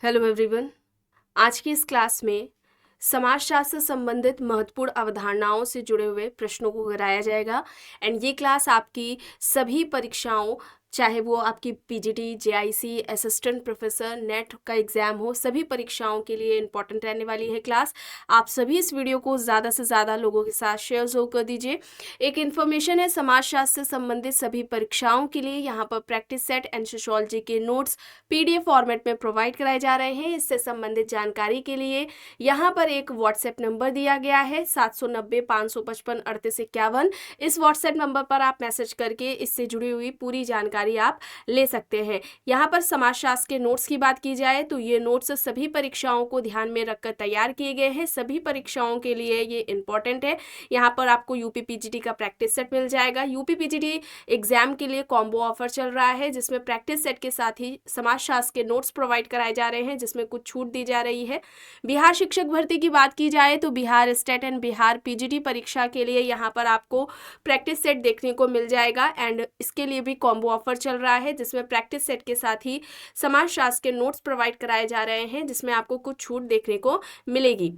Hello everyone. आज की इस क्लास में समाजशास्त्र से संबंधित महत्वपूर्ण अवधारणाओं से जुड़े हुए प्रश्नों को कराया जाएगा। एंड ये क्लास आपकी सभी परीक्षाओं, चाहे वो आपकी PGT, JIC, assistant professor, net का एग्ज़ाम हो, सभी परीक्षाओं के लिए इम्पॉर्टेंट रहने वाली है क्लास। आप सभी इस वीडियो को ज़्यादा से ज़्यादा लोगों के साथ शेयर ज़रूर कर दीजिए। एक इन्फॉर्मेशन है, समाजशास्त्र से संबंधित सभी परीक्षाओं के लिए यहाँ पर प्रैक्टिस सेट एंड सोशियोलॉजी के नोट्स पीडीएफ फॉर्मेट में प्रोवाइड कराए जा रहे हैं। इससे संबंधित जानकारी के लिए यहाँ पर एक व्हाट्सएप नंबर दिया गया है 790-555-3851। इस व्हाट्सएप नंबर पर आप मैसेज करके इससे जुड़ी हुई पूरी जानकारी आप ले सकते हैं। यहाँ पर समाजशास्त्र के नोट्स की बात की जाए तो ये नोट्स सभी परीक्षाओं को ध्यान में रखकर तैयार किए गए हैं। सभी परीक्षाओं के लिए ये इंपॉर्टेंट है। यहाँ पर आपको यूपी पीजीटी का प्रैक्टिस सेट मिल जाएगा। यूपी पीजीटी एग्जाम के लिए कॉम्बो ऑफर चल रहा है, जिसमें प्रैक्टिस सेट के साथ ही समाजशास्त्र के नोट्स प्रोवाइड कराए जा रहे हैं, जिसमें कुछ छूट दी जा रही है। बिहार शिक्षक भर्ती की बात की जाए तो Bihar state and Bihar PGT परीक्षा के लिए यहाँ पर आपको प्रैक्टिस सेट देखने को मिल जाएगा। एंड इसके लिए भी कॉम्बो ऑफर चल रहा है, जिसमें प्रैक्टिस सेट के साथ ही समाजशास्त्र के नोट्स प्रोवाइड कराए जा रहे हैं, जिसमें आपको कुछ छूट देखने को मिलेगी।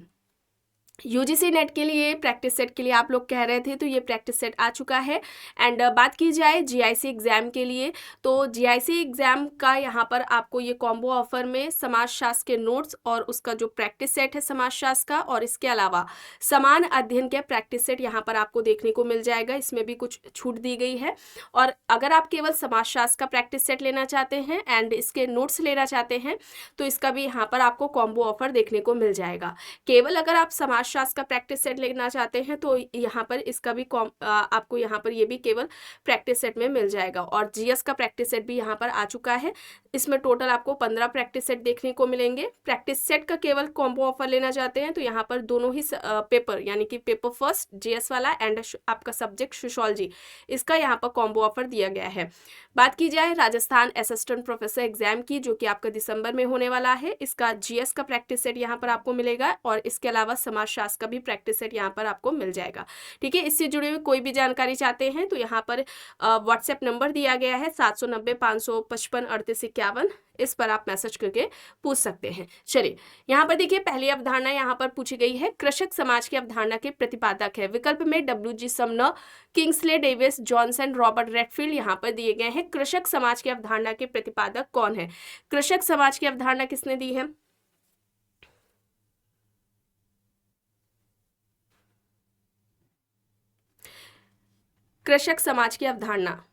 यूजीसी नेट के लिए प्रैक्टिस सेट के लिए आप लोग कह रहे थे, तो ये प्रैक्टिस सेट आ चुका है। एंड बात की जाए जीआईसी एग्ज़ाम के लिए तो जीआईसी एग्ज़ाम का यहाँ पर आपको ये कॉम्बो ऑफर में समाजशास्त्र के नोट्स और उसका जो प्रैक्टिस सेट है समाजशास्त्र का, और इसके अलावा समान अध्ययन के प्रैक्टिस सेट यहाँ पर आपको देखने को मिल जाएगा। इसमें भी कुछ छूट दी गई है। और अगर आप केवल समाजशास्त्र का प्रैक्टिस सेट लेना चाहते हैं एंड इसके नोट्स लेना चाहते हैं तो इसका भी यहाँ पर आपको कॉम्बो ऑफर देखने को मिल जाएगा। केवल अगर आप समाजशास्त्र का प्रैक्टिस सेट लेना चाहते हैं तो यहाँ पर इसका भी आपको यहाँ पर ये भी केवल प्रैक्टिस सेट में मिल जाएगा। और जीएस का प्रैक्टिस सेट भी यहाँ पर आ चुका है। इसमें टोटल आपको 15 प्रैक्टिस सेट देखने को मिलेंगे। प्रैक्टिस सेट का केवल कॉम्बो ऑफर लेना चाहते हैं तो यहाँ पर दोनों ही पेपर, यानी कि पेपर फर्स्ट जीएस वाला एंड आपका सब्जेक्ट सोशियोलॉजी, इसका यहाँ पर कॉम्बो ऑफर दिया गया है। बात की जाए राजस्थान असिस्टेंट प्रोफेसर एग्जाम की, जो कि आपका दिसंबर में होने वाला है, इसका जीएस का प्रैक्टिस सेट यहाँ पर आपको मिलेगा और इसके अलावा समाजशास्त्र का भी प्रैक्टिस सेट यहाँ पर आपको मिल जाएगा। ठीक है, इससे जुड़े हुए कोई भी जानकारी चाहते हैं तो यहाँ पर व्हाट्सएप नंबर दिया गया है 790-555-3851। इस पर आप मैसेज करके पूछ सकते हैं। चलिए, यहाँ पर देखिए पहली अवधारणा यहाँ पर पूछी गई है, कृषक समाज की अवधारणा के प्रतिपादक है। विकल्प में W G. Sumner, Kingsley Davis, Johnson, Robert Redfield यहाँ पर दिए गए हैं। कृषक समाज की अवधारणा के प्रतिपादक कौन है? कृषक समाज की अवधारणा किसने दी है? कृषक समाज की अवधारणा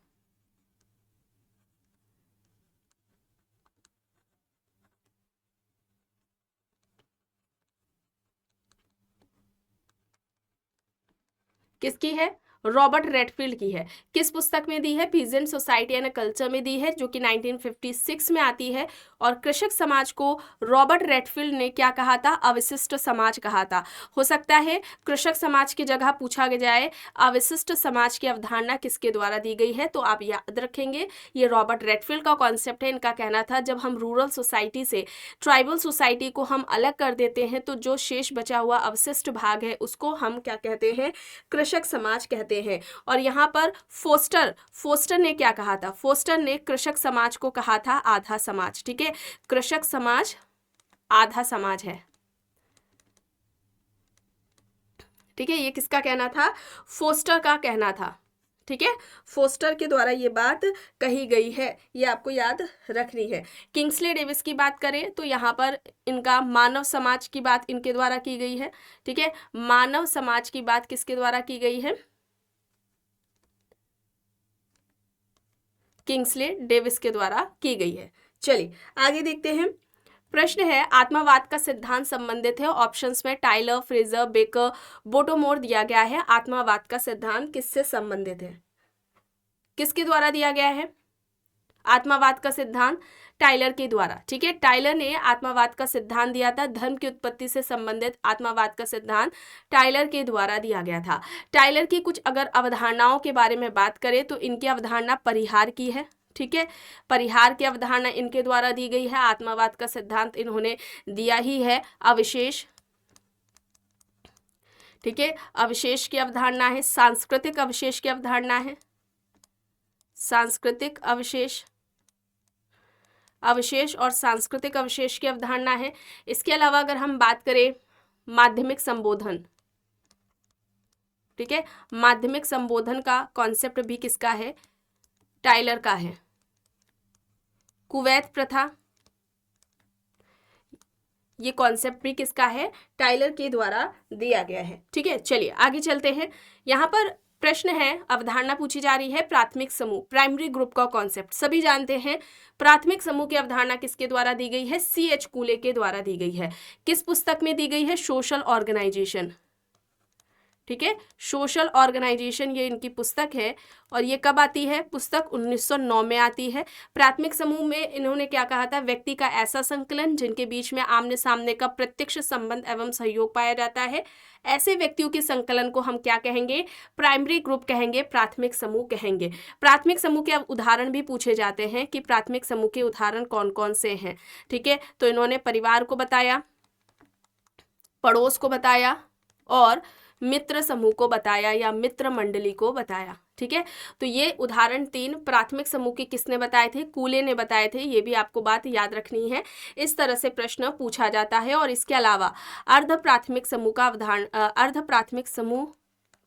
किसकी है? रॉबर्ट रेडफील्ड की है। किस पुस्तक में दी है? पीजेंट सोसाइटी एंड कल्चर में दी है, जो कि 1956 में आती है। और कृषक समाज को रॉबर्ट रेडफील्ड ने क्या कहा था? अविशिष्ट समाज कहा था। हो सकता है कृषक समाज की जगह पूछा जाए अविशिष्ट समाज की अवधारणा किसके द्वारा दी गई है, तो आप याद रखेंगे ये रॉबर्ट रेडफील्ड का कॉन्सेप्ट है। इनका कहना था जब हम रूरल सोसाइटी से ट्राइबल सोसाइटी को हम अलग कर देते हैं तो जो शेष बचा हुआ अवशिष्ट भाग है उसको हम क्या कहते हैं? कृषक समाज कहते हैं। और यहाँ पर फोस्टर ने क्या कहा था? फोस्टर ने कृषक समाज को कहा था आधा समाज। ठीक है, कृषक समाज आधा समाज है। ठीक है, ये किसका कहना था? फोस्टर का कहना था। ठीक है, फोस्टर के द्वारा ये बात कही गई है, ये आपको याद रखनी है। किंग्सले डेविस की बात करें तो यहाँ पर इनका मानव समाज की बात इनके द्वारा की गई है। ठीक है, मानव समाज की बात किसके द्वारा की गई है? किंग्सले डेविस के द्वारा की गई है। चलिए आगे देखते हैं। प्रश्न है, आत्मवाद का सिद्धांत संबंधित है। ऑप्शंस में टाइलर, फ्रेजर, बेकर, बोटोमोर दिया गया है। आत्मवाद का सिद्धांत किससे संबंधित है? किसके द्वारा दिया गया है आत्मवाद का सिद्धांत? टाइलर के द्वारा। ठीक है, टाइलर ने आत्मवाद का सिद्धांत दिया था। धर्म की उत्पत्ति से संबंधित आत्मवाद का सिद्धांत टाइलर के द्वारा दिया गया था। टाइलर की कुछ अगर अवधारणाओं के बारे में बात करें तो इनकी अवधारणा परिहार की है। ठीक है, परिहार की अवधारणा इनके द्वारा दी गई है। आत्मवाद का सिद्धांत इन्होंने दिया ही है। अविशेष, ठीक है, अविशेष की अवधारणा है। सांस्कृतिक अविशेष की अवधारणा है, सांस्कृतिक अविशेष। अवशेष और सांस्कृतिक अवशेष की अवधारणा है। इसके अलावा अगर हम बात करें माध्यमिक संबोधन, ठीक है, माध्यमिक संबोधन का कॉन्सेप्ट भी किसका है? टाइलर का है। कुवैत प्रथा, ये कॉन्सेप्ट भी किसका है? टाइलर के द्वारा दिया गया है। ठीक है, चलिए आगे चलते हैं। यहाँ पर प्रश्न है, अवधारणा पूछी जा रही है प्राथमिक समूह, प्राइमरी ग्रुप का कॉन्सेप्ट। सभी जानते हैं प्राथमिक समूह की अवधारणा किसके द्वारा दी गई है? C.H. कूले के द्वारा दी गई है। किस पुस्तक में दी गई है? Social organization. ठीक है, सोशल ऑर्गेनाइजेशन ये इनकी पुस्तक है। और ये कब आती है? पुस्तक 1909 में आती है। प्राथमिक समूह में इन्होंने क्या कहा था? व्यक्ति का ऐसा संकलन जिनके बीच में आमने सामने का प्रत्यक्ष संबंध एवं सहयोग पाया जाता है, ऐसे व्यक्तियों के संकलन को हम क्या कहेंगे? प्राइमरी ग्रुप कहेंगे, प्राथमिक समूह कहेंगे। प्राथमिक समूह के उदाहरण भी पूछे जाते हैं कि प्राथमिक समूह के उदाहरण कौन कौन से हैं। ठीक है, तो इन्होंने परिवार को बताया, पड़ोस को बताया और मित्र समूह को बताया या मित्र मंडली को बताया। ठीक है, तो ये उदाहरण 3 प्राथमिक समूह के किसने बताए थे? कूले ने बताए थे। ये भी आपको बात याद रखनी है। इस तरह से प्रश्न पूछा जाता है। और इसके अलावा अर्ध प्राथमिक समूह का अर्ध प्राथमिक समूह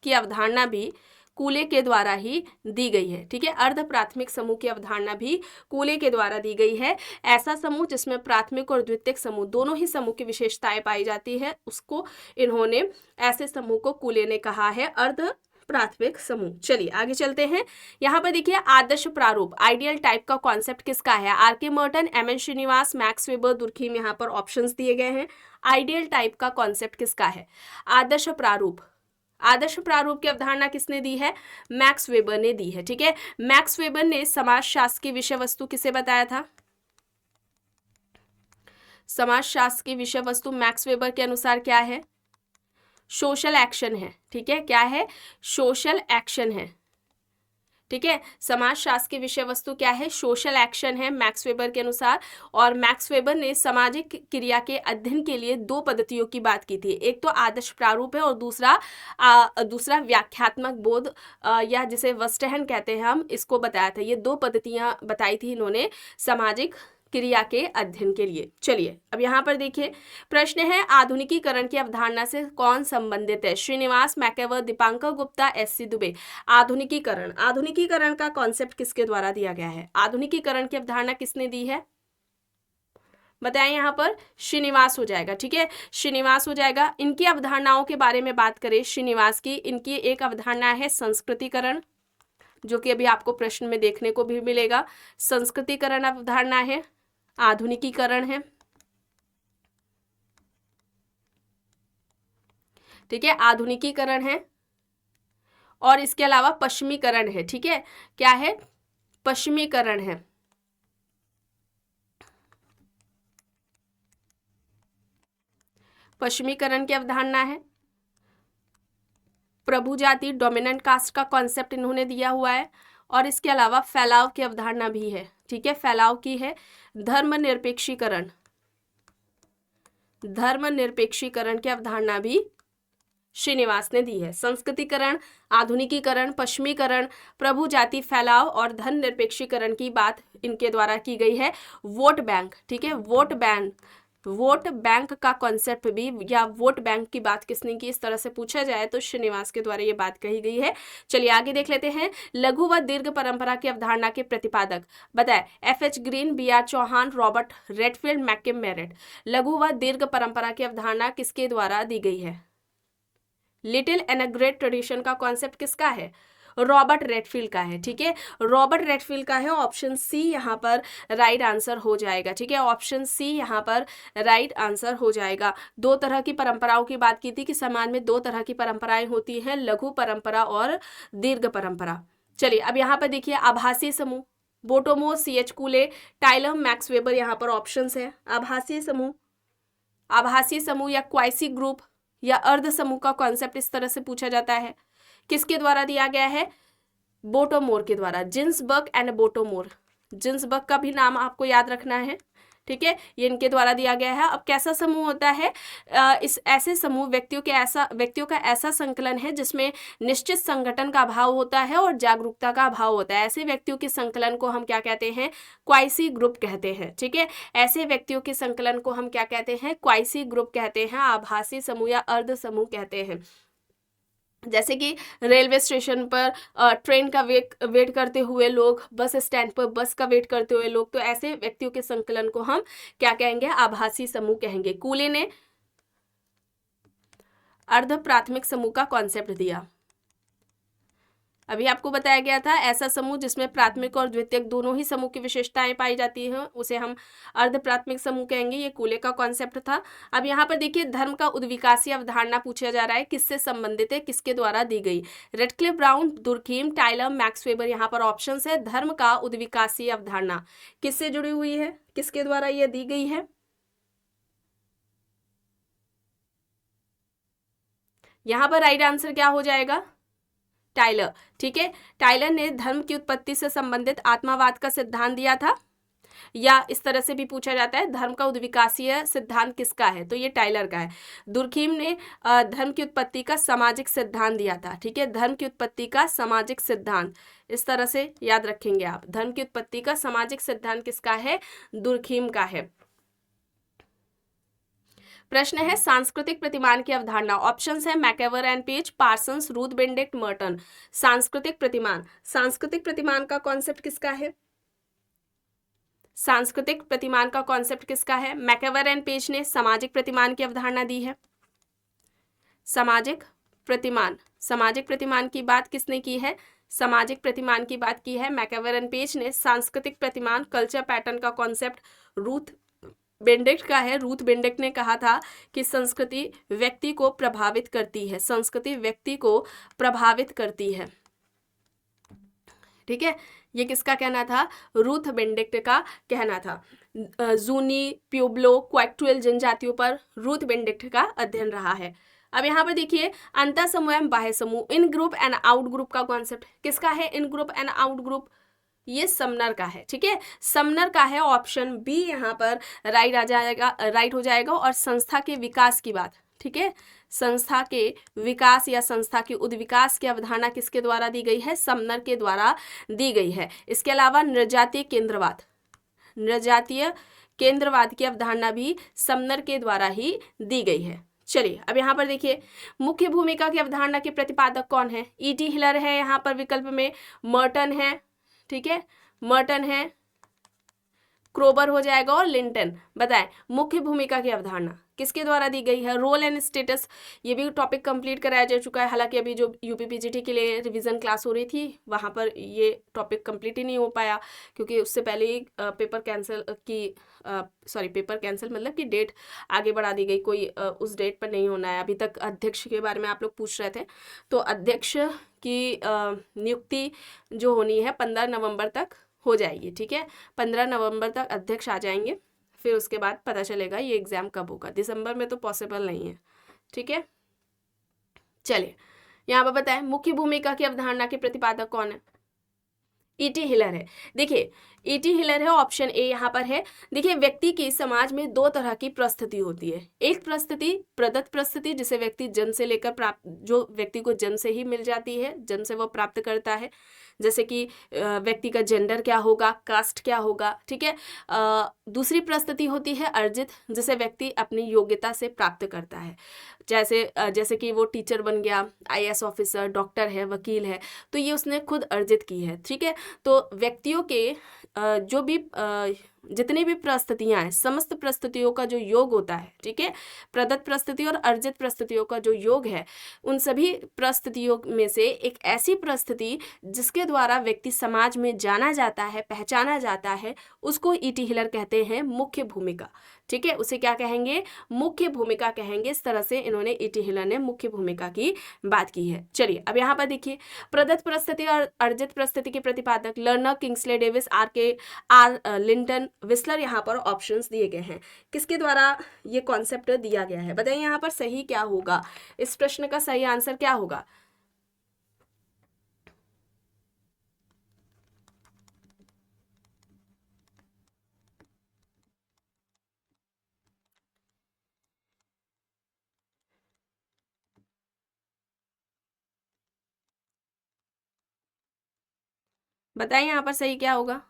की अवधारणा भी कूले के द्वारा ही दी गई है। ठीक है, अर्ध प्राथमिक समूह की अवधारणा भी कूले के द्वारा दी गई है। ऐसा समूह जिसमें प्राथमिक और द्वितीयक समूह दोनों ही समूह की विशेषताएं पाई जाती है, उसको इन्होंने, ऐसे समूह को कूले ने कहा है अर्ध प्राथमिक समूह। चलिए आगे चलते हैं। यहाँ पर देखिए आदर्श प्रारूप, आइडियल टाइप का कॉन्सेप्ट किसका है? R.K. Merton, M.N. Srinivas, Max Weber, Durkheim. यहाँ पर ऑप्शंस दिए गए हैं। आइडियल टाइप का कॉन्सेप्ट किसका है? आदर्श प्रारूप। आदर्श प्रारूप की अवधारणा किसने दी है? मैक्स वेबर ने दी है। ठीक है, मैक्स वेबर ने समाजशास्त्र की विषय वस्तु किसे बताया था? समाजशास्त्र की विषय वस्तु मैक्स वेबर के अनुसार क्या है? सोशल एक्शन है। ठीक है, क्या है? सोशल एक्शन है। ठीक है, समाजशास्त्र की विषय वस्तु क्या है? सोशल एक्शन है मैक्स वेबर के अनुसार। और मैक्स वेबर ने सामाजिक क्रिया के अध्ययन के लिए 2 पद्धतियों की बात की थी। एक तो आदर्श प्रारूप है और दूसरा व्याख्यात्मक बोध या जिसे वेस्टहैंड कहते हैं हम, इसको बताया था। ये 2 पद्धतियां बताई थी इन्होंने सामाजिक क्रिया के अध्ययन के लिए। चलिए अब यहाँ पर देखिए प्रश्न है, आधुनिकीकरण की अवधारणा से कौन संबंधित है? श्रीनिवास, मैकेवर, दीपांकर गुप्ता, S.C. दुबे। आधुनिकीकरण, आधुनिकीकरण का कॉन्सेप्ट किसके द्वारा दिया गया है? आधुनिकीकरण की अवधारणा किसने दी है? बताएं। यहाँ पर श्रीनिवास हो जाएगा। ठीक है, श्रीनिवास हो जाएगा। इनकी अवधारणाओं के बारे में बात करें श्रीनिवास की, इनकी एक अवधारणा है संस्कृतिकरण, जो कि अभी आपको प्रश्न में देखने को भी मिलेगा। संस्कृतिकरण अवधारणा है, आधुनिकीकरण है। ठीक है, आधुनिकीकरण है और इसके अलावा पश्चिमीकरण है। ठीक है, क्या है? पश्चिमीकरण है। पश्चिमीकरण की अवधारणा है। प्रभु जाति, डोमिनेंट कास्ट का कॉन्सेप्ट इन्होंने दिया हुआ है। और इसके अलावा फैलाव की अवधारणा भी है। ठीक है, फैलाव की है। धर्मनिरपेक्षीकरण, धर्मनिरपेक्षीकरण की अवधारणा भी श्रीनिवास ने दी है। संस्कृतिकरण, आधुनिकीकरण, पश्चिमीकरण, प्रभु जाति, फैलाव और धर्मनिरपेक्षीकरण की बात इनके द्वारा की गई है। वोट बैंक, ठीक है, वोट बैंक का कॉन्सेप्ट भी या वोट बैंक की बात किसने की, इस तरह से पूछा जाए तो श्रीनिवास के द्वारा ये बात कही गई है। चलिए आगे देख लेते हैं। लघु व दीर्घ परंपरा की अवधारणा के प्रतिपादक बताए। F.H. Green, B.R. Chauhan, Robert Redfield, McKim Marriott. लघु व दीर्घ परंपरा की अवधारणा किसके द्वारा दी गई है? Little and a great tradition का कॉन्सेप्ट किसका है? रॉबर्ट रेडफील्ड का है। ठीक है, रॉबर्ट रेडफील्ड का है। ऑप्शन सी यहाँ पर राइट आंसर हो जाएगा। ठीक है, ऑप्शन सी यहाँ पर राइट आंसर हो जाएगा। 2 तरह की परंपराओं की बात की थी कि समाज में 2 तरह की परंपराएं होती हैं, लघु परंपरा और दीर्घ परंपरा। चलिए अब यहाँ पर देखिए आभासी समूह, बोटोमो, C.H. कूले, टाइलर, मैक्स वेबर, यहाँ पर ऑप्शंस है। आभासी समूह या क्वाइसी ग्रुप या अर्ध समूह का कॉन्सेप्ट इस तरह से पूछा जाता है, किसके द्वारा दिया गया है? बोटोमोर के द्वारा। Ginsburg and बोटोमोर। जिन्सबर्ग का भी नाम आपको याद रखना है। ठीक है, ये इनके द्वारा दिया गया है। अब कैसा समूह होता है? इस ऐसे समूह व्यक्तियों का ऐसा संकलन है जिसमें निश्चित संगठन का अभाव होता है और जागरूकता का अभाव होता है। ऐसे व्यक्तियों के संकलन को हम क्या कहते हैं? क्वाइसी ग्रुप कहते हैं। ठीक है, ऐसे व्यक्तियों के संकलन को हम क्या कहते हैं? क्वाइसी ग्रुप कहते हैं, आभासी समूह या अर्ध समूह कहते हैं। जैसे कि रेलवे स्टेशन पर ट्रेन का वेट करते हुए लोग, बस स्टैंड पर बस का वेट करते हुए लोग, तो ऐसे व्यक्तियों के संकलन को हम क्या कहेंगे? आभासी समूह कहेंगे। कूले ने अर्ध प्राथमिक समूह का कॉन्सेप्ट दिया। अभी आपको बताया गया था ऐसा समूह जिसमें प्राथमिक और द्वितीयक दोनों ही समूह की विशेषताएं पाई जाती हैं, उसे हम अर्ध प्राथमिक समूह कहेंगे। ये कूले का कॉन्सेप्ट था। अब यहाँ पर देखिए, धर्म का उद्विकासी अवधारणा पूछा जा रहा है, किससे संबंधित है, किसके द्वारा दी गई? Radcliffe, Brown, Durkheim, Tylor, Max Weber, यहाँ पर ऑप्शन है। धर्म का उद्विकासी अवधारणा किससे जुड़ी हुई है, किसके द्वारा यह दी गई है? यहाँ पर राइट आंसर क्या हो जाएगा? टाइलर। ठीक है, टाइलर ने धर्म की उत्पत्ति से संबंधित आत्मावाद का सिद्धांत दिया था। या इस तरह से भी पूछा जाता है, धर्म का उद्विकासीय सिद्धांत किसका है? तो ये टाइलर का है। दुर्खीम ने धर्म की उत्पत्ति का सामाजिक सिद्धांत दिया था। ठीक है, धर्म की उत्पत्ति का सामाजिक सिद्धांत, इस तरह से याद रखेंगे आप। धर्म की उत्पत्ति का सामाजिक सिद्धांत किसका है? दुर्खीम का है। प्रश्न है सांस्कृतिक प्रतिमान की अवधारणा। ऑप्शंस है MacIver and Page, Parsons, Ruth Benedict, Merton. सांस्कृतिक प्रतिमान का कॉन्सेप्ट किसका है? सांस्कृतिक प्रतिमान का कॉन्सेप्ट किसका है? मैकेवर एंड पेज ने सामाजिक प्रतिमान की अवधारणा दी है। सामाजिक प्रतिमान की बात किसने की है? सामाजिक प्रतिमान की बात की है मैकेवर एंड पेज ने। सांस्कृतिक प्रतिमान, कल्चर पैटर्न का कॉन्सेप्ट रूथ बेनेडिक्ट का है। रूथ बेनेडिक्ट ने कहा था कि संस्कृति व्यक्ति को प्रभावित करती है, संस्कृति व्यक्ति को प्रभावित करती है। ठीक है, ये किसका कहना था? रूथ बेनेडिक्ट का कहना था। जूनी, प्यूब्लो, क्वैक्टुअल जनजातियों पर रूथ बेनेडिक्ट का अध्ययन रहा है। अब यहाँ पर देखिए, अंतर समूह एवं बाह्य समूह, इन ग्रुप एंड आउट ग्रुप का कॉन्सेप्ट किसका है? इन ग्रुप एंड आउट ग्रुप, ये समनर का है। ठीक है, समनर का है। ऑप्शन बी यहाँ पर राइट आ जाएगा, राइट हो जाएगा। और संस्था के विकास की बात, ठीक है, संस्था के विकास या संस्था के उद्विकास की अवधारणा किसके द्वारा दी गई है? समनर के द्वारा दी गई है। इसके अलावा नृजातीय केंद्रवाद की अवधारणा भी समनर के द्वारा ही दी गई है। चलिए, अब यहाँ पर देखिए, मुख्य भूमिका की अवधारणा के प्रतिपादक कौन है? E.T. हिलर है यहाँ पर विकल्प में, मर्टन है, ठीक है, मर्टन है, क्रोबर हो जाएगा, और लिंटन। बताएं, मुख्य भूमिका की अवधारणा किसके द्वारा दी गई है? रोल एंड स्टेटस, ये भी टॉपिक कंप्लीट कराया जा चुका है। हालांकि अभी जो यूपीपीजीटी के लिए रिवीजन क्लास हो रही थी वहाँ पर ये टॉपिक कंप्लीट ही नहीं हो पाया, क्योंकि उससे पहले ही पेपर कैंसिल मतलब कि डेट आगे बढ़ा दी गई। कोई उस डेट पर नहीं होना है। अभी तक अध्यक्ष के बारे में आप लोग पूछ रहे थे, तो अध्यक्ष की नियुक्ति जो होनी है 15 नवंबर तक हो जाएगी। ठीक है, 15 नवंबर तक अध्यक्ष आ जाएंगे, फिर उसके बाद पता चलेगा ये एग्ज़ाम कब होगा। दिसंबर में तो पॉसिबल नहीं है। ठीक है, चलिए यहाँ पर बताएं, मुख्य भूमिका की अवधारणा के प्रतिपादक कौन है? E.T. हिलर है। देखिए, E.T. हिलर है, ऑप्शन ए यहाँ पर है। देखिए, व्यक्ति की समाज में दो तरह की परिस्थिति होती है। एक परिस्थिति प्रदत्त परिस्थिति, जिसे व्यक्ति जन्म से लेकर प्राप्त, जो व्यक्ति को जन्म से ही मिल जाती है, जन्म से वो प्राप्त करता है। जैसे कि व्यक्ति का जेंडर क्या होगा, कास्ट क्या होगा। ठीक है, दूसरी परिस्थिति होती है अर्जित, जिसे व्यक्ति अपनी योग्यता से प्राप्त करता है। जैसे कि वो टीचर बन गया, IAS ऑफिसर, डॉक्टर है, वकील है, तो ये उसने खुद अर्जित की है। ठीक है, तो व्यक्तियों के जो भी जितनी भी परिस्थितियां हैं, समस्त परिस्थितियों का जो योग होता है, ठीक है, प्रदत्त परिस्थिति और अर्जित परिस्थितियों का जो योग है, उन सभी परिस्थितियों में से एक ऐसी परिस्थिति जिसके द्वारा व्यक्ति समाज में जाना जाता है, पहचाना जाता है, उसको E.T. हिलर कहते हैं मुख्य भूमिका। ठीक है, उसे क्या कहेंगे? मुख्य भूमिका कहेंगे। इस तरह से इन्होंने E.T. हिलर ने मुख्य भूमिका की बात की है। चलिए, अब यहाँ पर देखिए, प्रदत्त परिस्थिति और अर्जित परिस्थिति के प्रतिपादक Lerner, Kingsley Davis, R Linton, Wissler, यहाँ पर ऑप्शंस दिए गए हैं। किसके द्वारा ये कॉन्सेप्ट दिया गया है? बताइए यहाँ पर सही क्या होगा, इस प्रश्न का सही आंसर क्या होगा? बताइए यहाँ पर सही क्या होगा।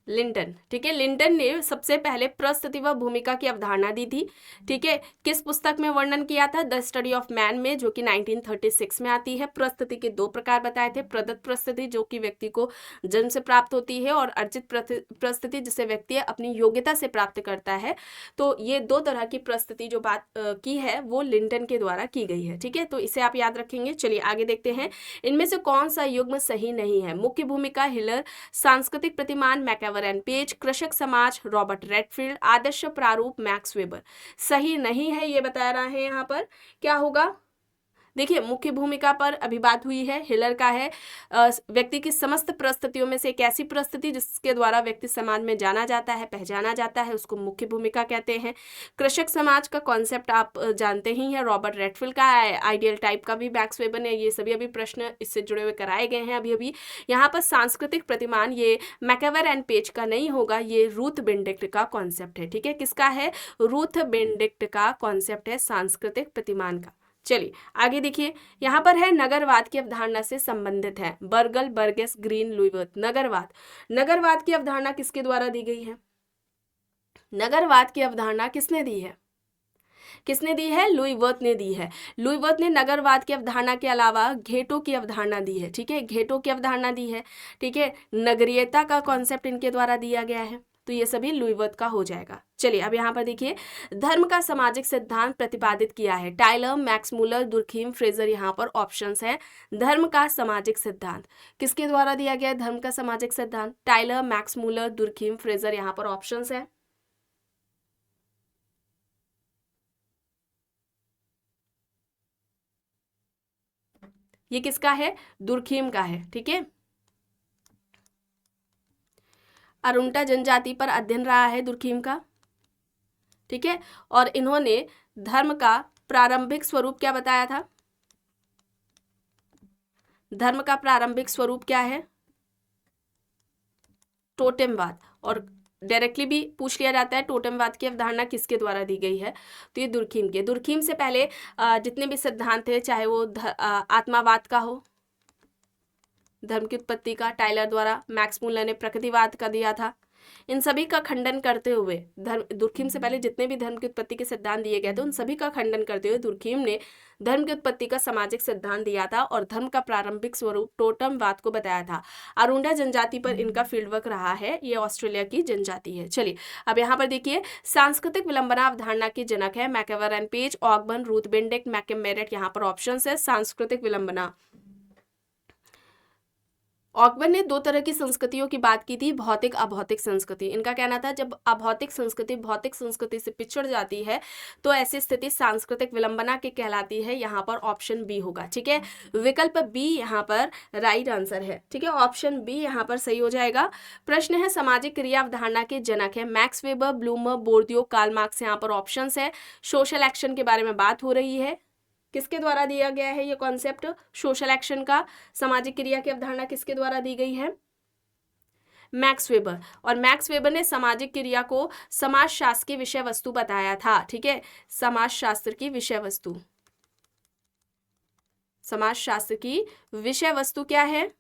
लिंटन, ठीक है। लिंटन ने सबसे पहले प्रस्तुति व भूमिका की अवधारणा दी थी, ठीक है। किस पुस्तक में वर्णन किया था? द स्टडी ऑफ मैन में, जो कि 1936 में आती है। प्रस्तुति के दो प्रकार बताए थे, प्रदत्त प्रस्तुति जो कि व्यक्ति को जन्म से प्राप्त होती है, और अर्जित प्रस्तुति जिसे व्यक्ति अपनी योग्यता से प्राप्त करता है। तो ये दो तरह की प्रस्तुति जो बात की है वो लिंटन के द्वारा की गई है, ठीक है। तो इसे आप याद रखेंगे। चलिए आगे देखते हैं, इनमें से कौन सा युग्म सही नहीं है? मुख्य भूमिका हिलर, सांस्कृतिक प्रतिमान मैकएवर एंड पेज, कृषक समाज रॉबर्ट रेडफील्ड, आदर्श प्रारूप मैक्स वेबर। सही नहीं है ये बता रहा है यहाँ पर। क्या होगा? देखिए, मुख्य भूमिका पर अभी बात हुई है, हिलर का है व्यक्ति की समस्त परिस्थितियों में से एक ऐसी परिस्थिति जिसके द्वारा व्यक्ति समाज में जाना जाता है, पहचाना जाता है, उसको मुख्य भूमिका कहते हैं। कृषक समाज का कॉन्सेप्ट आप जानते ही हैं, रॉबर्ट रेडफील्ड का। आइडियल टाइप का भी मैक्स वेबर ने, ये सभी अभी प्रश्न इससे जुड़े हुए कराए गए हैं अभी अभी। यहाँ पर सांस्कृतिक प्रतिमान ये मैकएवर एंड पेज का नहीं होगा, ये रूथ बेनेडिक्ट का कॉन्सेप्ट है, ठीक है। किसका है? रूथ बेनेडिक्ट का कॉन्सेप्ट है सांस्कृतिक प्रतिमान का। चलिए आगे देखिए, यहाँ पर है नगरवाद की अवधारणा से संबंधित है, बर्गल, बर्गेस, ग्रीन, लुईवर्थ। नगरवाद, नगरवाद की अवधारणा किसके द्वारा दी गई है? नगरवाद की अवधारणा किसने दी है? किसने दी है? लुईवर्थ ने दी है। लुईवर्थ ने नगरवाद की अवधारणा के अलावा घेटों की अवधारणा दी है, ठीक है। घेटों की अवधारणा दी है, ठीक है। नगरीयता का कॉन्सेप्ट इनके द्वारा दिया गया है, तो ये सभी लुईवर्थ का हो जाएगा। चलिए अब यहाँ पर देखिए, धर्म का सामाजिक सिद्धांत प्रतिपादित किया है। Tylor, Max Muller, Durkheim, Frazer, यहाँ पर ऑप्शंस हैं। धर्म का सामाजिक सिद्धांत किसके द्वारा दिया गया है? धर्म का सामाजिक सिद्धांत Tylor, Max Muller, Durkheim, Frazer, यहाँ पर ऑप्शंस हैं। ये किसका है? दुर्खीम का है, ठीक है। अरुंटा जनजाति पर अध्ययन रहा है दुर्खीम का, ठीक है। और इन्होंने धर्म का प्रारंभिक स्वरूप क्या बताया था? धर्म का प्रारंभिक स्वरूप क्या है? टोटेमवाद। और डायरेक्टली भी पूछ लिया जाता है टोटेमवाद की अवधारणा किसके द्वारा दी गई है, तो ये दुर्खीम के। दुर्खीम से पहले जितने भी सिद्धांत थे, चाहे वो आत्मावाद का हो, धर्म की उत्पत्ति का टाइलर द्वारा, मैक्स मूलर ने प्रकृतिवाद का दिया था, इन सभी का खंडन करते हुए दुर्खीम से पहले जितने भी धर्म की उत्पत्ति के सिद्धांत दिए गए थे उन सभी का खंडन करते हुए दुर्खीम ने धर्म की उत्पत्ति का सामाजिक सिद्धांत दिया था और धर्म का प्रारंभिक स्वरूप टोटमवाद को बताया था। अरुंडा जनजाति पर इनका फील्डवर्क रहा है, ये ऑस्ट्रेलिया की जनजाति है। चलिए अब यहाँ पर देखिए, सांस्कृतिक विलंबना अवधारणा के जनक है MacIver and Page, Ogburn, Ruth Benedict, McKim Marriott, यहाँ पर ऑप्शन है। सांस्कृतिक विलंबना, ऑकबर्न ने दो तरह की संस्कृतियों की बात की थी, भौतिक अभौतिक संस्कृति। इनका कहना था जब अभौतिक संस्कृति भौतिक संस्कृति से पिछड़ जाती है तो ऐसी स्थिति सांस्कृतिक विलंबना के कहलाती है। यहाँ पर ऑप्शन बी होगा, ठीक है। विकल्प बी यहाँ पर राइट आंसर है, ठीक है। ऑप्शन बी यहाँ पर सही हो जाएगा। प्रश्न है, सामाजिक क्रिया अवधारणा के जनक है Max Weber, Blumer, Bourdieu, Karl Marx, यहाँ पर ऑप्शन है। सोशल एक्शन के बारे में बात हो रही है, किसके द्वारा दिया गया है ये कॉन्सेप्ट? सोशल एक्शन का, सामाजिक क्रिया की अवधारणा किसके द्वारा दी गई है? Max weber. और मैक्स वेबर ने सामाजिक क्रिया को समाजशास्त्र की विषय वस्तु बताया था, ठीक है। समाजशास्त्र की विषय वस्तु, समाजशास्त्र की विषय वस्तु क्या है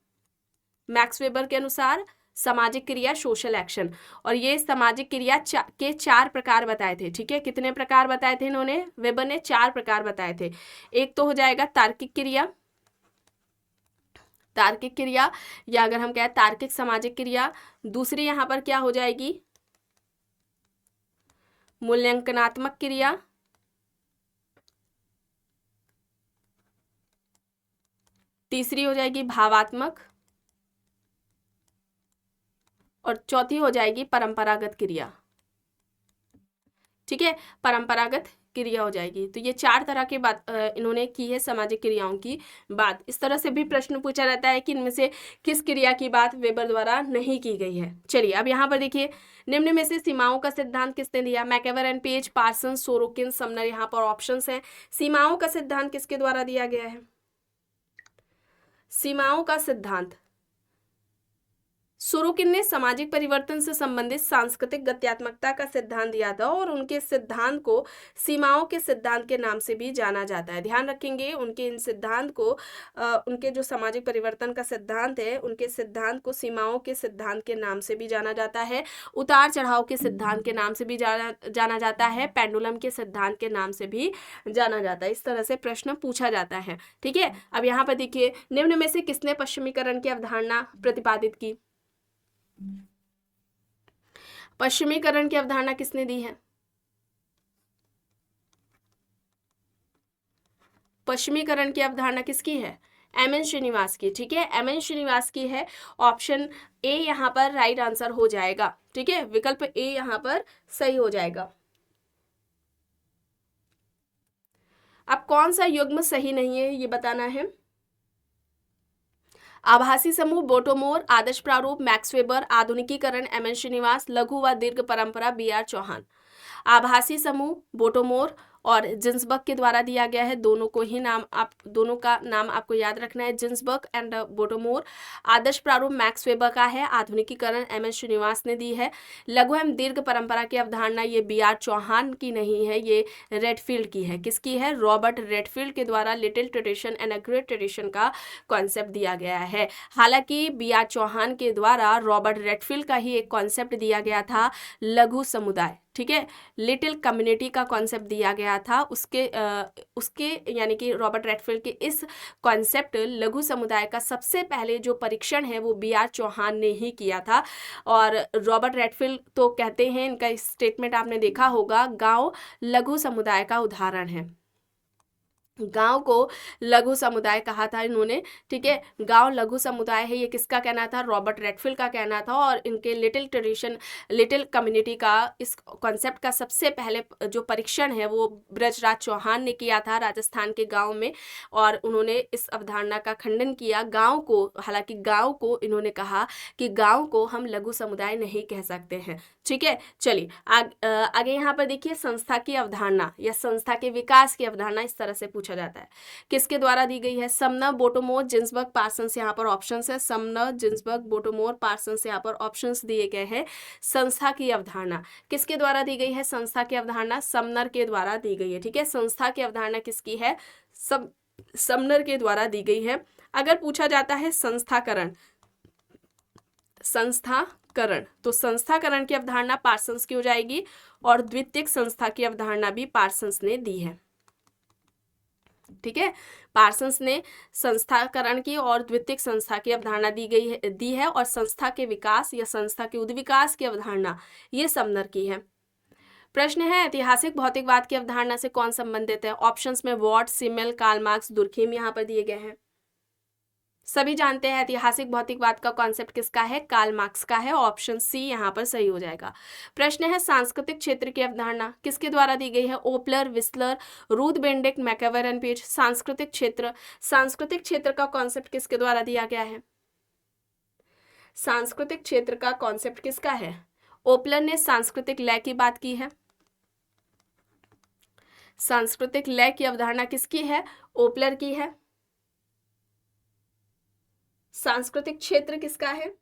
मैक्स वेबर के अनुसार? सामाजिक क्रिया, सोशल एक्शन। और ये सामाजिक क्रिया के 4 प्रकार बताए थे, ठीक है। कितने प्रकार बताए थे इन्होंने? वेबर ने 4 प्रकार बताए थे। एक तो हो जाएगा तार्किक क्रिया, तार्किक क्रिया, या अगर हम कहें तार्किक सामाजिक क्रिया। दूसरी यहाँ पर क्या हो जाएगी? मूल्यांकनात्मक क्रिया। तीसरी हो जाएगी भावात्मक, और चौथी हो जाएगी परंपरागत क्रिया, ठीक है। परंपरागत क्रिया हो जाएगी। तो ये 4 तरह की बात इन्होंने की है सामाजिक क्रियाओं की बात। इस तरह से भी प्रश्न पूछा रहता है कि इनमें से किस क्रिया की बात वेबर द्वारा नहीं की गई है। चलिए अब यहाँ पर देखिए, निम्न में से सीमाओं का सिद्धांत किसने दिया? MacIver and Page, Parsons, Sorokin, Sumner, यहाँ पर ऑप्शंस हैं। सीमाओं का सिद्धांत किसके द्वारा दिया गया है? सीमाओं का सिद्धांत सोरोकिन ने सामाजिक परिवर्तन से संबंधित सांस्कृतिक गत्यात्मकता का सिद्धांत दिया था और उनके सिद्धांत को सीमाओं के सिद्धांत के नाम से भी जाना जाता है। ध्यान रखेंगे, उनके इन सिद्धांत को उनके जो सामाजिक परिवर्तन का सिद्धांत है, उनके सिद्धांत को सीमाओं के सिद्धांत के नाम से भी जाना जाता है, उतार चढ़ाव के सिद्धांत के नाम से भी जाना जाता है, पेंडुलम के सिद्धांत के नाम से भी जाना जाता है। इस तरह से प्रश्न पूछा जाता है। ठीक है, अब यहाँ पर देखिए, निम्न में से किसने पश्चिमीकरण की अवधारणा प्रतिपादित की? पश्चिमीकरण की अवधारणा किसने दी है? पश्चिमीकरण की अवधारणा किसकी है? एम.एन. श्रीनिवास की। ठीक है, एम.एन. श्रीनिवास की है। ऑप्शन ए यहां पर राइट आंसर हो जाएगा। ठीक है, विकल्प ए यहां पर सही हो जाएगा। अब कौन सा युग्म सही नहीं है ये बताना है। आभासी समूह बोटोमोर, आदर्श प्रारूप मैक्स वेबर, आधुनिकीकरण एम.एन. श्रीनिवास, लघु व दीर्घ परंपरा बी.आर. चौहान। आभासी समूह बोटोमोर और जिन्सबर्ग के द्वारा दिया गया है। दोनों का नाम आपको याद रखना है, जिन्सबर्ग एंड बोटोमोर। आदर्श प्रारूप मैक्स वेबर का है, आधुनिकीकरण एम.एन. श्रीनिवास ने दी है। लघु एवं दीर्घ परंपरा की अवधारणा ये बी.आर. चौहान की नहीं है, ये रेडफील्ड की है। किसकी है? रॉबर्ट रेडफील्ड के द्वारा little tradition and a great tradition का कॉन्सेप्ट दिया गया है। हालांकि बी.आर. चौहान के द्वारा रॉबर्ट रेडफील्ड का ही एक कॉन्सेप्ट दिया गया था, लघु समुदाय। ठीक है, लिटिल कम्युनिटी का कॉन्सेप्ट दिया गया था। उसके यानी कि रॉबर्ट रेडफील्ड के इस कॉन्सेप्ट लघु समुदाय का सबसे पहले जो परीक्षण है वो बी.आर. चौहान ने ही किया था। और रॉबर्ट रेडफील्ड तो कहते हैं, इनका स्टेटमेंट आपने देखा होगा, गांव लघु समुदाय का उदाहरण है। गांव को लघु समुदाय कहा था इन्होंने। ठीक है, गांव लघु समुदाय है, ये किसका कहना था? रॉबर्ट रेडफील्ड का कहना था। और इनके लिटिल ट्रेडिशन, लिटिल कम्युनिटी का इस कॉन्सेप्ट का सबसे पहले जो परीक्षण है वो ब्रजराज चौहान ने किया था राजस्थान के गांव में। और उन्होंने इस अवधारणा का खंडन किया। गांव को, हालांकि गांव को इन्होंने कहा कि गांव को हम लघु समुदाय नहीं कह सकते हैं। ठीक है, चलिए आगे यहाँ पर देखिए, संस्था की अवधारणा या संस्था के विकास की अवधारणा इस तरह से पूछा जाता है। किसके द्वारा दी गई है? Sumner, Bottomore, Ginsberg, Parsons. यहाँ पर ऑप्शंस है, समनर, जिन्सबर्ग, बोटोमोर, पार्सन्स। यहाँ पर ऑप्शंस दिए गए हैं। संस्था की अवधारणा किसके द्वारा दी गई है? संस्था की अवधारणा समनर के द्वारा दी गई है। ठीक है, संस्था की अवधारणा किसकी है? समनर के द्वारा दी गई है। अगर पूछा जाता है संस्थाकरण तो संस्थाकरण की अवधारणा पार्सन्स की हो जाएगी। और द्वितीयक संस्था की अवधारणा भी पार्सन्स ने दी है। ठीक है, पार्सन्स ने संस्थाकरण की और द्वितीयक संस्था की अवधारणा दी है। और संस्था के विकास या संस्था के उद्विकास की अवधारणा ये समनर की है। प्रश्न है, ऐतिहासिक भौतिकवाद की अवधारणा से कौन संबंधित है? ऑप्शंस में Watt, Simmel, Karl Marx, Durkheim यहाँ पर दिए गए हैं। सभी जानते हैं ऐतिहासिक भौतिकवाद का कॉन्सेप्ट किसका है? कार्ल मार्क्स का है। ऑप्शन सी यहाँ पर सही हो जाएगा। प्रश्न है, सांस्कृतिक क्षेत्र की अवधारणा किसके द्वारा दी गई है? Opler, Wissler, Ruth Benedict, MacIver and Page. सांस्कृतिक क्षेत्र का कॉन्सेप्ट किसके द्वारा दिया गया है? सांस्कृतिक क्षेत्र का कॉन्सेप्ट किसका है? ओपलर ने सांस्कृतिक लय की बात की है। सांस्कृतिक लय की अवधारणा किसकी है? ओपलर की है। सांस्कृतिक क्षेत्र किसका है?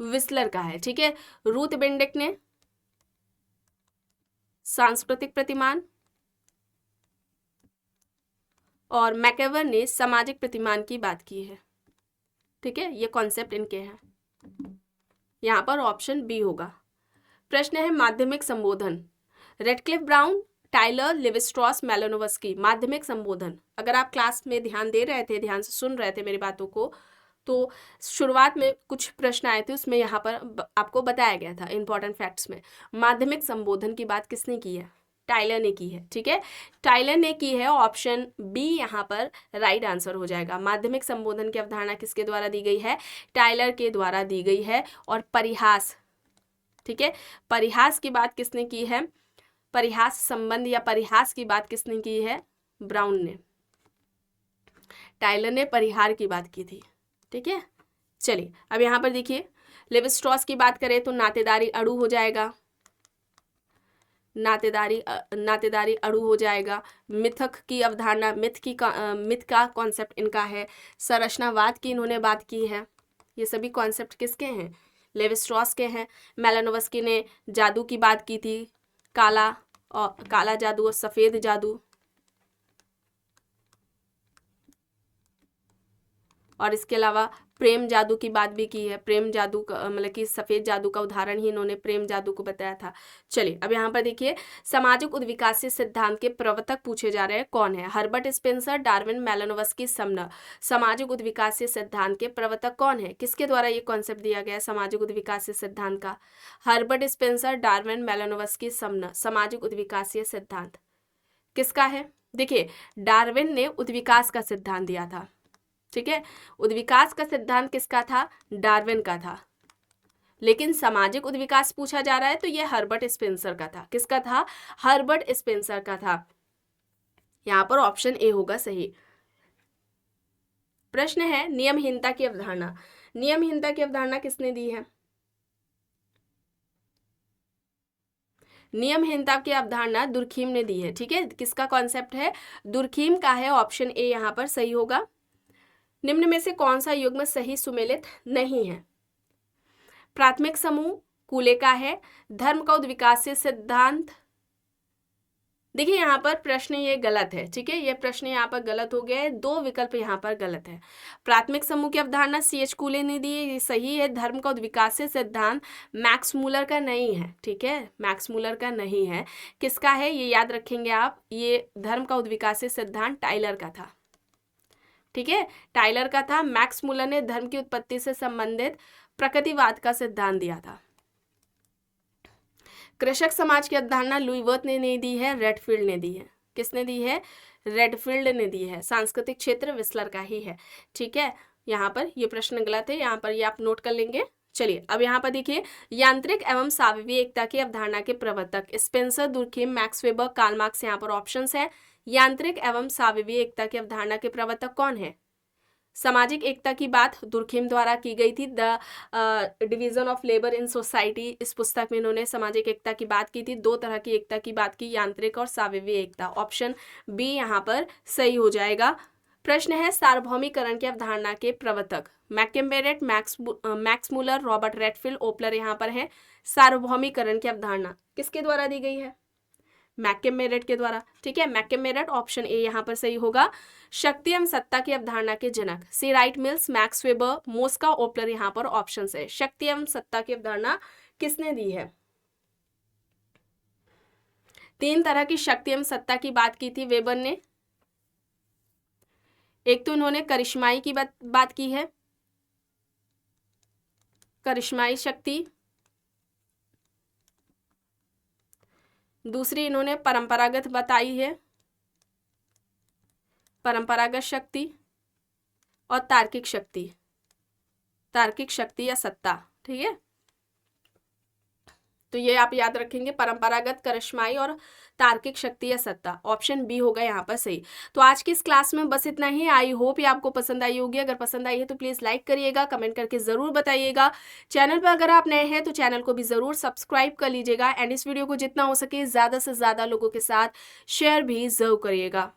विस्लर का है। ठीक है, रूथ बेंडिक्ट ने सांस्कृतिक प्रतिमान और मैकएवर ने सामाजिक प्रतिमान की बात की है। ठीक है, ये कॉन्सेप्ट इनके हैं। यहां पर ऑप्शन बी होगा। प्रश्न है, माध्यमिक संबोधन। Radcliffe Brown, Tylor, Levi Strauss, Malinowski. माध्यमिक संबोधन, अगर आप क्लास में ध्यान दे रहे थे, ध्यान से सुन रहे थे मेरी बातों को, तो शुरुआत में कुछ प्रश्न आए थे, उसमें यहाँ पर आपको बताया गया था इंपॉर्टेंट फैक्ट्स में। माध्यमिक संबोधन की बात किसने की है? टाइलर ने की है। ठीक है, टाइलर ने की है। ऑप्शन बी यहाँ पर राइट आंसर हो जाएगा। माध्यमिक संबोधन की अवधारणा किसके द्वारा दी गई है? टाइलर के द्वारा दी गई है। और परिहास, ठीक है, परिहास की बात किसने की है? परिहास संबंध या परिहास की बात किसने की है? ब्राउन ने। टाइलर ने परिहार की बात की थी। ठीक है, चलिए अब यहाँ पर देखिए, लेविस्ट्रॉस की बात करें तो नातेदारी अणु हो जाएगा। नातेदारी अणु हो जाएगा। मिथक की अवधारणा, मिथ का कॉन्सेप्ट इनका है। संरचनावाद की इन्होंने बात की है। ये सभी कॉन्सेप्ट किसके हैं? लेवी स्ट्रॉस के हैं। मेलानोव्स्की ने जादू की बात की थी, काला जादू और सफेद जादू, और इसके अलावा प्रेम जादू की बात भी की है। प्रेम जादू का मतलब कि सफेद जादू का उदाहरण ही इन्होंने प्रेम जादू को बताया था। चलिए अब यहाँ पर देखिए, सामाजिक उद्विकासीय सिद्धांत के प्रवर्तक पूछे जा रहे हैं, कौन है? Herbert Spencer, Darwin, Malinowski, Sumner. सामाजिक उद्विकासीय सिद्धांत के प्रवर्तक कौन है? किसके द्वारा ये कॉन्सेप्ट दिया गया है सामाजिक उद्विकासीय सिद्धांत का? Herbert Spencer, Darwin, Malinowski, Sumner. सामाजिक उद्विकासीय सिद्धांत किसका है? देखिए, डार्विन ने उद्विकास का सिद्धांत दिया था, ठीक है। उद्विकास का सिद्धांत किसका था? डार्विन का था। लेकिन सामाजिक उद्विकास पूछा जा रहा है तो ये हर्बर्ट स्पेंसर का था। किसका था? हर्बर्ट स्पेंसर का था। यहां पर ऑप्शन ए होगा सही। प्रश्न है नियमहीनता की अवधारणा। नियमहीनता की अवधारणा किसने दी है? नियमहीनता की अवधारणा दुर्खीम ने दी है, ठीक है। किसका कॉन्सेप्ट है? दुर्खीम का है। ऑप्शन ए यहां पर सही होगा। निम्न में से कौन सा युग्म सही सुमेलित नहीं है? प्राथमिक समूह कूले का है। धर्म का उद्विकासीय सिद्धांत, देखिए यहाँ पर प्रश्न ये गलत है, ठीक है। ये प्रश्न यहाँ पर गलत हो गया है, दो विकल्प यहाँ पर गलत है। प्राथमिक समूह की अवधारणा CH कूले ने दी है, ये सही है। धर्म का उद्विकासीय सिद्धांत मैक्स मूलर का नहीं है, ठीक है, मैक्स मूलर का नहीं है। किसका है ये याद रखेंगे आप, ये धर्म का उद्विकासीय सिद्धांत टाइलर का था, ठीक है, टाइलर का था। मैक्स मूलर ने धर्म की उत्पत्ति से संबंधित प्रकृतिवाद का सिद्धांत दिया था। कृषक समाज की अवधारणा लुईवर्थ ने नहीं दी है, रेडफील्ड ने दी है। किसने दी है? रेडफील्ड ने दी है। सांस्कृतिक क्षेत्र विस्लर का ही है, ठीक है। यहाँ पर ये प्रश्न गलत है, यहाँ पर ये आप नोट कर लेंगे। चलिए अब यहाँ पर देखिए, यांत्रिक एवं साविवी एकता की अवधारणा के प्रवर्तक Spencer, Durkheim, Max Weber, Karl Marx. यहाँ पर ऑप्शंस है। यांत्रिक एवं साविवी एकता की अवधारणा के प्रवर्तक कौन है? सामाजिक एकता की बात दुर्खीम द्वारा की गई थी। The division of labour in society, इस पुस्तक में इन्होंने सामाजिक एकता की बात की थी। दो तरह की एकता की बात की, यांत्रिक और साविवी एकता। ऑप्शन बी यहाँ पर सही हो जाएगा। प्रश्न है सार्वभौमिकरण की अवधारणा के प्रवर्तक। मैककेम्बेरेट, मैक्स मूलर, रॉबर्ट रेडफील्ड, ओपलर यहाँ पर है। सार्वभौमिकरण की अवधारणा किसके द्वारा दी गई है? मैककेम्बेरेट के द्वारा, ठीक है। मैककेम्बेरेट, ऑप्शन ए यहाँ पर सही होगा। शक्ति एवं सत्ता की अवधारणा के जनक C Wright Mills, Max Weber, Mosca, Opler यहाँ पर ऑप्शन है। शक्ति एवं सत्ता की अवधारणा किसने दी है? तीन तरह की शक्ति एवं सत्ता की बात की थी वेबर ने। एक तो इन्होंने करिश्माई की बात की है, करिश्माई शक्ति। दूसरी इन्होंने परंपरागत बताई है, परंपरागत शक्ति। और तार्किक शक्ति, तार्किक शक्ति या सत्ता, ठीक है। तो ये आप याद रखेंगे, परंपरागत, करिश्माई और तार्किक शक्ति या सत्ता। ऑप्शन बी होगा यहाँ पर सही। तो आज की इस क्लास में बस इतना ही। आई होप ये आपको पसंद आई होगी। अगर पसंद आई है तो प्लीज़ लाइक करिएगा, कमेंट करके ज़रूर बताइएगा। चैनल पर अगर आप नए हैं तो चैनल को भी ज़रूर सब्सक्राइब कर लीजिएगा। एंड इस वीडियो को जितना हो सके ज़्यादा से ज़्यादा लोगों के साथ शेयर भी ज़रूर करिएगा।